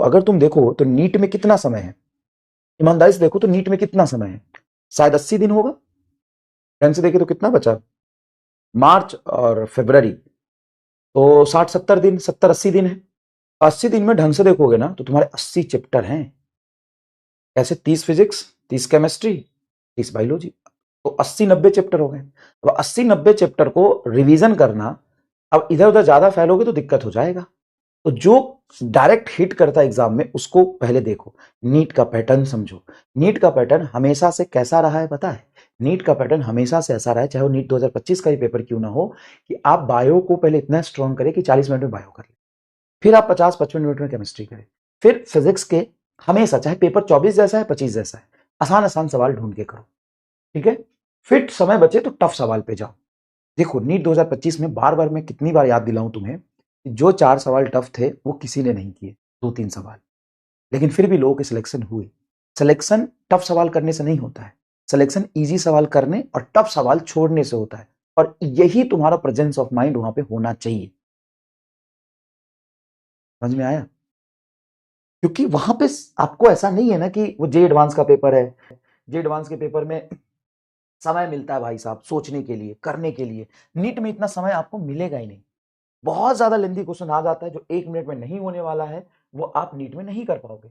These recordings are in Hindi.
अगर तुम देखो तो नीट में कितना समय है, ईमानदारी से देखो तो नीट में कितना समय है, शायद 80 दिन होगा। ढंग से देखे तो कितना बचा, मार्च और फरवरी, तो 60-70 दिन, 70-80 दिन है। 80 दिन में ढंग से देखोगे ना तो तुम्हारे 80 चैप्टर हैं। ऐसे 30 फिजिक्स, 30 केमिस्ट्री, 30 बायोलॉजी, तो 80-90 चैप्टर हो गए। अब 80-90 चैप्टर को रिवीजन करना, अब इधर उधर ज्यादा फैलोगे तो दिक्कत हो जाएगा। तो जो डायरेक्ट हिट करता है एग्जाम में उसको पहले देखो, नीट का पैटर्न समझो। नीट का पैटर्न हमेशा से कैसा रहा है पता है? नीट का पैटर्न हमेशा से ऐसा रहा है, चाहे वो नीट 2025 का ही पेपर क्यों ना हो, कि आप बायो को पहले इतना स्ट्रॉन्ग करें कि 40 मिनट में बायो कर ले, फिर आप 50-55 मिनट में केमिस्ट्री करें, फिर फिजिक्स के हमेशा चाहे पेपर 24 जैसा है 25 जैसा है, आसान आसान सवाल ढूंढ के करो, ठीक है? फिर समय बचे तो टफ सवाल पे जाओ। देखो नीट 2025 में बार बार मैं कितनी बार याद दिलाऊं तुम्हें, जो 4 सवाल टफ थे वो किसी ने नहीं किए, 2-3 सवाल, लेकिन फिर भी लोगों के सिलेक्शन हुए। सिलेक्शन टफ सवाल करने से नहीं होता है, सिलेक्शन इजी सवाल करने और टफ सवाल छोड़ने से होता है, और यही तुम्हारा प्रेजेंस ऑफ माइंड वहां पे होना चाहिए। समझ में आया? क्योंकि वहां पे आपको ऐसा नहीं है ना कि वो जे एडवांस का पेपर है, जे एडवांस के पेपर में समय मिलता है भाई साहब सोचने के लिए, करने के लिए। नीट में इतना समय आपको मिलेगा ही नहीं, बहुत ज्यादा लेंथी क्वेश्चन आ जाता है जो 1 मिनट में नहीं होने वाला है, वो आप नीट में नहीं कर पाओगे।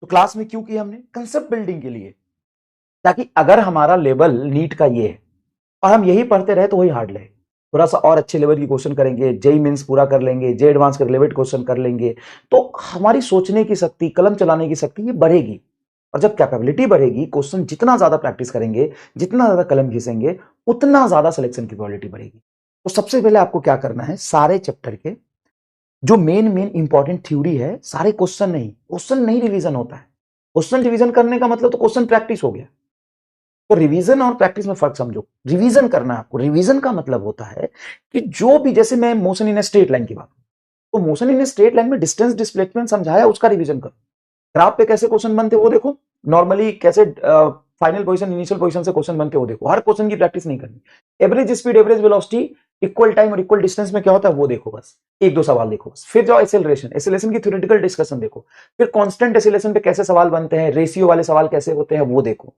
तो क्लास में क्यों किया हमने? कंसेप्ट बिल्डिंग के लिए, ताकि अगर हमारा लेवल नीट का ये है और हम यही पढ़ते रहे तो वही हार्ड लगे, थोड़ा सा और अच्छे लेवल की क्वेश्चन करेंगे, जेई मेंस पूरा कर लेंगे, जे एडवांस के रिलेवेंट क्वेश्चन कर लेंगे, तो हमारी सोचने की शक्ति, कलम चलाने की शक्ति ये बढ़ेगी। और जब कैपेबिलिटी बढ़ेगी, क्वेश्चन जितना ज्यादा प्रैक्टिस करेंगे, जितना ज्यादा कलम घिसेंगे, उतना ज्यादा सिलेक्शन की प्रोबेबिलिटी बढ़ेगी। तो सबसे पहले आपको क्या करना है, सारे चैप्टर के जो मेन मेन इंपॉर्टेंट थ्योरी है, सारे क्वेश्चन नहीं रिवीजन होता है। क्वेश्चन रिवीजन करने का मतलब तो क्वेश्चन प्रैक्टिस हो गया। तो रिवीजन और प्रैक्टिस में फर्क समझो। रिवीजन करना है आपको, रिवीजन का मतलब होता है कि जो भी, जैसे मैं मोशन इन स्ट्रेट लाइन की बात, तो मोशन इन स्ट्रेट लाइन में डिस्टेंस डिस्प्लेसमेंट समझाया, उसका रिवीजन करो। ग्राफ पे कैसे क्वेश्चन बनते वो देखो, नॉर्मली कैसे फाइनल पोजीशन इनिशियल पोजीशन से क्वेश्चन बनते वो देखो। हर क्वेश्चन की प्रैक्टिस नहीं करनी। Average speed, average velocity, equal time और इक्वल डिस्टेंस में क्या होता है वो देखो, बस 1-2 सवाल देखो बस। फिर जाओ एसेलरेशन, एसेलरेशन की थ्योरेटिकल डिस्कशन देखो। फिर कांस्टेंट एसेलरेशन पे कैसे सवाल बनते हैं, रेशियो वाले सवाल कैसे होते हैं वो देखो।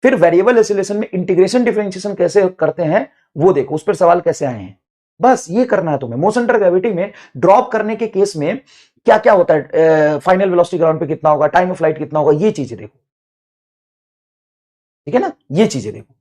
फिर वेरिएबल एसेलरेशन में इंटीग्रेशन डिफरेंशिएशन कैसे करते हैं वो देखो, उस पर सवाल कैसे आए हैं। बस ये करना है तुम्हें। मोशन अंडर ग्रेविटी में ड्रॉप करने के केस में क्या क्या होता है, फाइनल वेलोसिटी ग्राउंड पे कितना होगा, टाइम ऑफ फ्लाइट कितना होगा, ये चीजें देखो, ठीक है ना? ये चीजें देखो।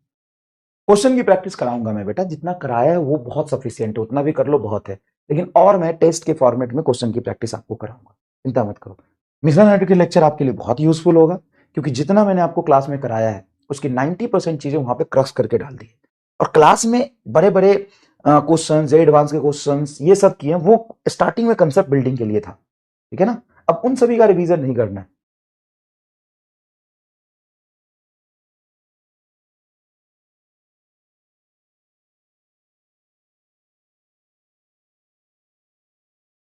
क्वेश्चन की प्रैक्टिस कराऊंगा मैं बेटा, जितना कराया है वो बहुत सफिशियंट है, उतना भी कर लो बहुत है, लेकिन और मैं टेस्ट के फॉर्मेट में क्वेश्चन की प्रैक्टिस आपको कराऊंगा, चिंता मत करो। मिशन हाइड्रोट के लेक्चर आपके लिए बहुत यूजफुल होगा, क्योंकि जितना मैंने आपको क्लास में कराया है उसकी 90% चीजें वहां पे क्रक्स करके डाल दी है। और क्लास में बड़े बड़े क्वेश्चन, एडवांस के क्वेश्चन ये सब किए, वो स्टार्टिंग में कंसेप्ट बिल्डिंग के लिए था, ठीक है ना? अब उन सभी का रिवीजन नहीं करना है।